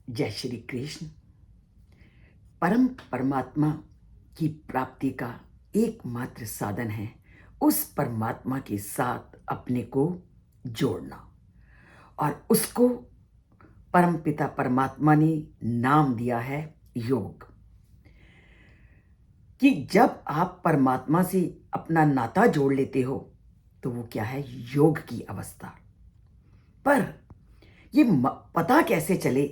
जय श्री कृष्ण। परम परमात्मा की प्राप्ति का एकमात्र साधन है उस परमात्मा के साथ अपने को जोड़ना, और उसको परम पिता परमात्मा ने नाम दिया है योग। कि जब आप परमात्मा से अपना नाता जोड़ लेते हो तो वो क्या है, योग की अवस्था। पर ये पता कैसे चले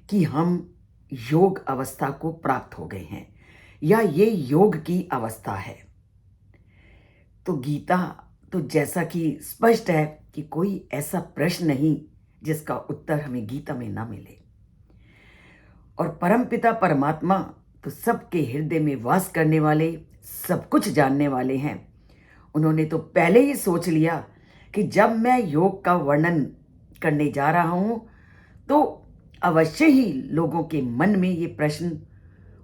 कि हम योग अवस्था को प्राप्त हो गए हैं या ये योग की अवस्था है? तो गीता तो जैसा कि स्पष्ट है कि कोई ऐसा प्रश्न नहीं जिसका उत्तर हमें गीता में ना मिले। और परमपिता परमात्मा तो सबके हृदय में वास करने वाले, सब कुछ जानने वाले हैं। उन्होंने तो पहले ही सोच लिया कि जब मैं योग का वर्णन करने जा रहा हूं तो अवश्य ही लोगों के मन में ये प्रश्न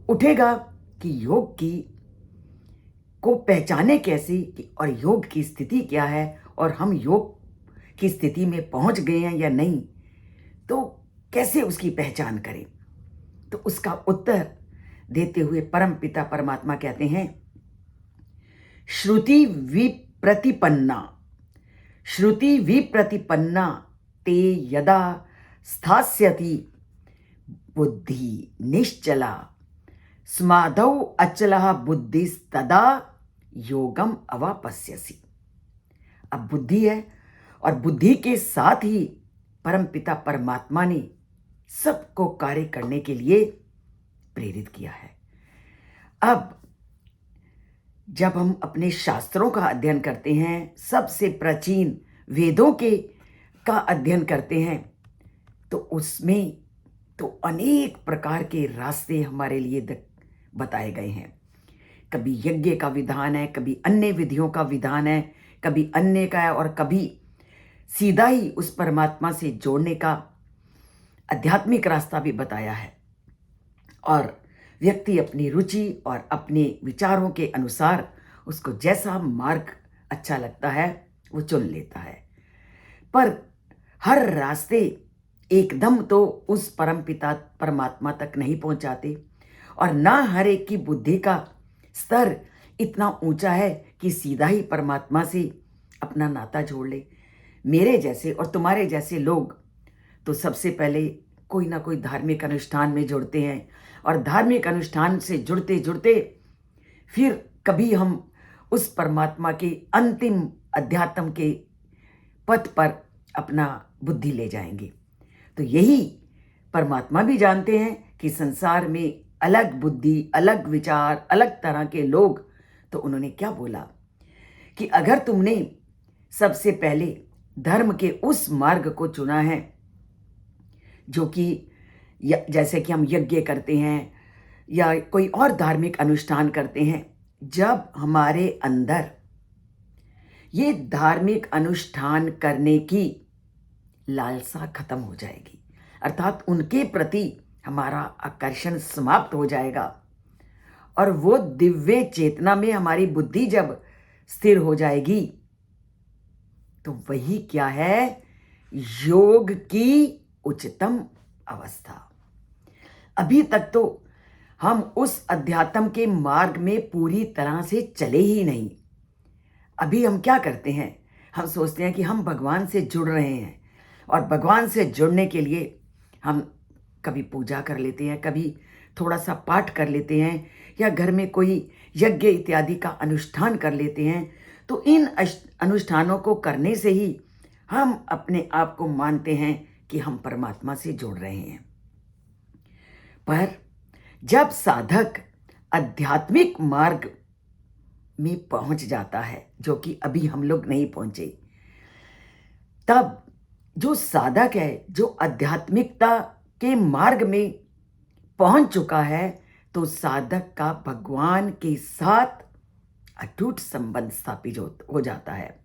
उठेगा कि योग की को पहचाने कैसे और योग की स्थिति क्या है, और हम योग की स्थिति में पहुंच गए हैं या नहीं, तो कैसे उसकी पहचान करें। तो उसका उत्तर देते हुए परम पिता परमात्मा कहते हैं, श्रुति विप्रतिपन्ना श्रुति विप्रतिपन्ना ते यदा स्थास्यति बुद्धि निश्चला स्माधौ अचलः बुद्धिस्तदा योगम अवापस्यसि। अब बुद्धि है और बुद्धि के साथ ही परमपिता परमात्मा ने सबको कार्य करने के लिए प्रेरित किया है। अब जब हम अपने शास्त्रों का अध्ययन करते हैं, सबसे प्राचीन वेदों के का अध्ययन करते हैं, तो उसमें तो अनेक प्रकार के रास्ते हमारे लिए बताए गए हैं। कभी यज्ञ का विधान है, कभी अन्य विधियों का विधान है, कभी अन्य का है, और कभी सीधा ही उस परमात्मा से जोड़ने का आध्यात्मिक रास्ता भी बताया है। और व्यक्ति अपनी रुचि और अपने विचारों के अनुसार उसको जैसा मार्ग अच्छा लगता है वो चुन लेता है। पर हर रास्ते एकदम तो उस परम पिता परमात्मा तक नहीं पहुंचाते, और ना हर एक की बुद्धि का स्तर इतना ऊंचा है कि सीधा ही परमात्मा से अपना नाता जोड़ ले। मेरे जैसे और तुम्हारे जैसे लोग तो सबसे पहले कोई ना कोई धार्मिक अनुष्ठान में जुड़ते हैं, और धार्मिक अनुष्ठान से जुड़ते जुड़ते फिर कभी हम उस परमात्मा के अंतिम अध्यात्म के पथ पर अपना बुद्धि ले जाएंगे। तो यही परमात्मा भी जानते हैं कि संसार में अलग बुद्धि, अलग विचार, अलग तरह के लोग। तो उन्होंने क्या बोला कि अगर तुमने सबसे पहले धर्म के उस मार्ग को चुना है जो कि जैसे कि हम यज्ञ करते हैं या कोई और धार्मिक अनुष्ठान करते हैं, जब हमारे अंदर ये धार्मिक अनुष्ठान करने की लालसा खत्म हो जाएगी, अर्थात उनके प्रति हमारा आकर्षण समाप्त हो जाएगा, और वो दिव्य चेतना में हमारी बुद्धि जब स्थिर हो जाएगी, तो वही क्या है, योग की उच्चतम अवस्था। अभी तक तो हम उस अध्यात्म के मार्ग में पूरी तरह से चले ही नहीं। अभी हम क्या करते हैं, हम सोचते हैं कि हम भगवान से जुड़ रहे हैं, और भगवान से जुड़ने के लिए हम कभी पूजा कर लेते हैं, कभी थोड़ा सा पाठ कर लेते हैं, या घर में कोई यज्ञ इत्यादि का अनुष्ठान कर लेते हैं। तो इन अनुष्ठानों को करने से ही हम अपने आप को मानते हैं कि हम परमात्मा से जुड़ रहे हैं। पर जब साधक आध्यात्मिक मार्ग में पहुंच जाता है, जो कि अभी हम लोग नहीं पहुंचे, तब जो साधक है, जो आध्यात्मिकता के मार्ग में पहुंच चुका है, तो साधक का भगवान के साथ अटूट संबंध स्थापित हो जाता है।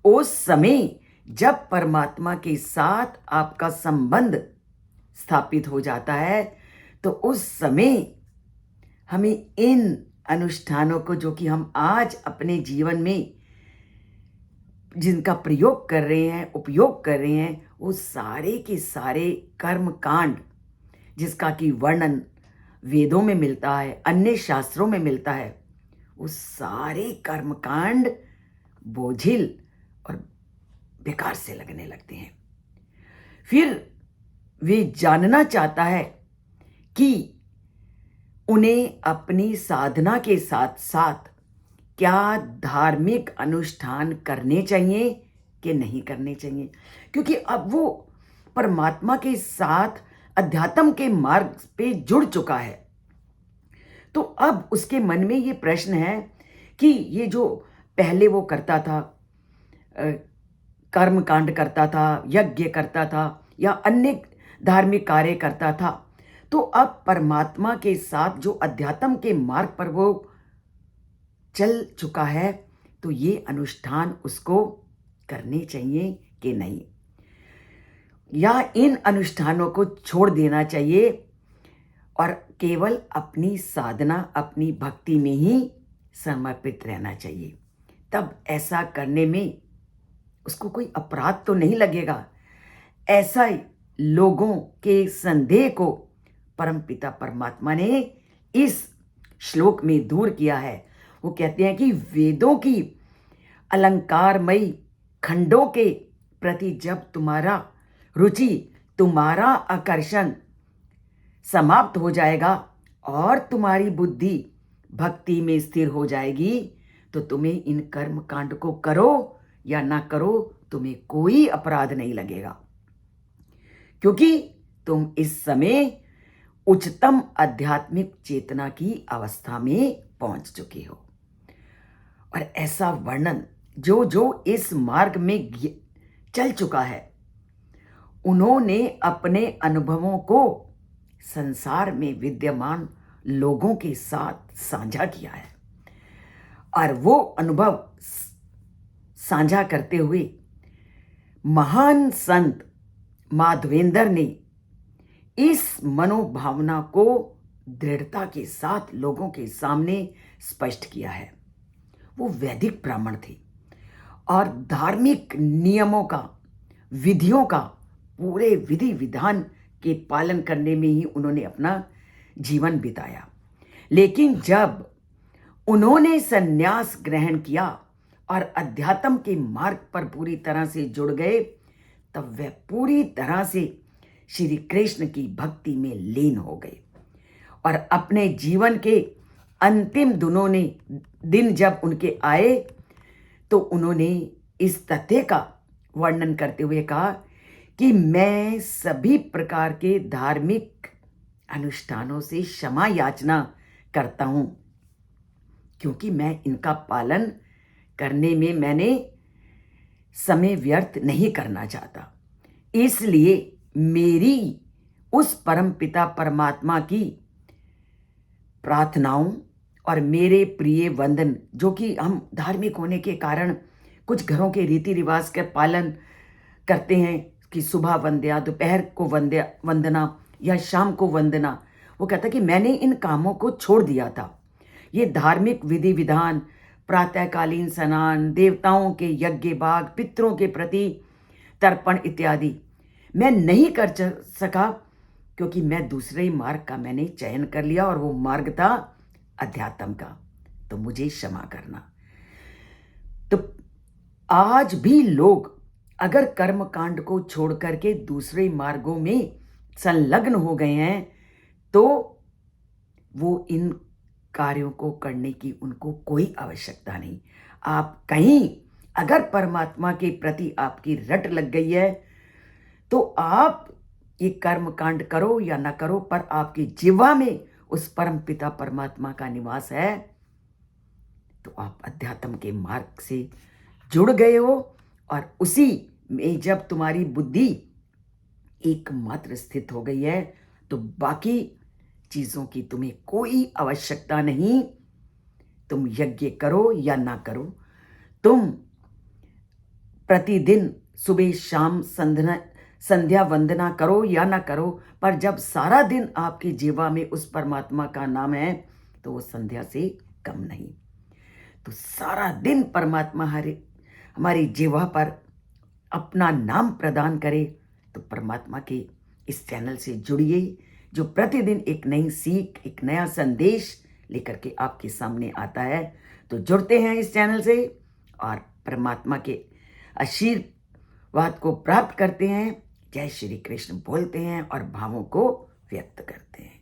उस समय जब परमात्मा के साथ आपका संबंध स्थापित हो जाता है, तो उस समय हमें इन अनुष्ठानों को, जो कि हम आज अपने जीवन में जिनका प्रयोग कर रहे हैं, उपयोग कर रहे हैं, वो सारे के सारे कर्म कांड जिसका कि वर्णन वेदों में मिलता है, अन्य शास्त्रों में मिलता है, वो सारे कर्म कांड बोझिल और बेकार से लगने लगते हैं। फिर वे जानना चाहता है कि उन्हें अपनी साधना के साथ साथ क्या धार्मिक अनुष्ठान करने चाहिए कि नहीं करने चाहिए, क्योंकि अब वो परमात्मा के साथ अध्यात्म के मार्ग पे जुड़ चुका है। तो अब उसके मन में ये प्रश्न है कि ये जो पहले वो करता था, कर्म कांड करता था, यज्ञ करता था या अन्य धार्मिक कार्य करता था, तो अब परमात्मा के साथ जो अध्यात्म के मार्ग पर वो चल चुका है, तो ये अनुष्ठान उसको करने चाहिए कि नहीं, या इन अनुष्ठानों को छोड़ देना चाहिए और केवल अपनी साधना, अपनी भक्ति में ही समर्पित रहना चाहिए। तब ऐसा करने में उसको कोई अपराध तो नहीं लगेगा। ऐसा ही लोगों के संदेह को परमपिता परमात्मा ने इस श्लोक में दूर किया है। वो कहते हैं कि वेदों की अलंकारमयी खंडों के प्रति जब तुम्हारा रुचि, तुम्हारा आकर्षण समाप्त हो जाएगा और तुम्हारी बुद्धि भक्ति में स्थिर हो जाएगी, तो तुम्हें इन कर्म कांड को करो या ना करो, तुम्हें कोई अपराध नहीं लगेगा, क्योंकि तुम इस समय उच्चतम आध्यात्मिक चेतना की अवस्था में पहुंच चुके हो। और ऐसा वर्णन जो जो इस मार्ग में चल चुका है, उन्होंने अपने अनुभवों को संसार में विद्यमान लोगों के साथ साझा किया है। और वो अनुभव साझा करते हुए महान संत माधवेंद्र ने इस मनोभावना को दृढ़ता के साथ लोगों के सामने स्पष्ट किया है। वो वैदिक ब्राह्मण थे और धार्मिक नियमों का, विधियों का, पूरे विधि विधान के पालन करने में ही उन्होंने अपना जीवन बिताया। लेकिन जब उन्होंने संन्यास ग्रहण किया और अध्यात्म के मार्ग पर पूरी तरह से जुड़ गए, तब वे पूरी तरह से श्री कृष्ण की भक्ति में लीन हो गए। और अपने जीवन के अंतिम दिन जब उनके आए, तो उन्होंने इस तथ्य का वर्णन करते हुए कहा कि मैं सभी प्रकार के धार्मिक अनुष्ठानों से क्षमा याचना करता हूं, क्योंकि मैं इनका पालन करने में मैंने समय व्यर्थ नहीं करना चाहता। इसलिए मेरी उस परम पिता परमात्मा की प्रार्थनाओं और मेरे प्रिय वंदन, जो कि हम धार्मिक होने के कारण कुछ घरों के रीति रिवाज का पालन करते हैं कि सुबह वंदना, दोपहर को वंदना या शाम को वंदना, वो कहता है कि मैंने इन कामों को छोड़ दिया था। ये धार्मिक विधि विधान, प्रातःकालीन स्नान, देवताओं के यज्ञ भाग, पितरों के प्रति तर्पण इत्यादि मैं नहीं कर सका, क्योंकि मैं दूसरे ही मार्ग का मैंने चयन कर लिया और वो मार्ग था अध्यात्म का। तो मुझे क्षमा करना। तो आज भी लोग अगर कर्म कांड को छोड़ करके दूसरे मार्गों में संलग्न हो गए हैं, तो वो इन कार्यों को करने की उनको कोई आवश्यकता नहीं। आप कहीं अगर परमात्मा के प्रति आपकी रट लग गई है, तो आप ये कर्म कांड करो या ना करो, पर आपकी जिह्वा में उस परम पिता परमात्मा का निवास है, तो आप अध्यात्म के मार्ग से जुड़ गए हो। और उसी में जब तुम्हारी बुद्धि एकमात्र स्थित हो गई है, तो बाकी चीजों की तुम्हें कोई आवश्यकता नहीं। तुम यज्ञ करो या ना करो, तुम प्रतिदिन सुबह शाम संध्या वंदना करो या ना करो, पर जब सारा दिन आपकी जीवा में उस परमात्मा का नाम है, तो वो संध्या से कम नहीं। तो सारा दिन परमात्मा हमारी जिह्वा पर अपना नाम प्रदान करे, तो परमात्मा के इस चैनल से जुड़िए, जो प्रतिदिन एक नई सीख, एक नया संदेश लेकर के आपके सामने आता है। तो जुड़ते हैं इस चैनल से और परमात्मा के आशीर्वाद को प्राप्त करते हैं। जय श्री कृष्ण बोलते हैं और भावों को व्यक्त करते हैं।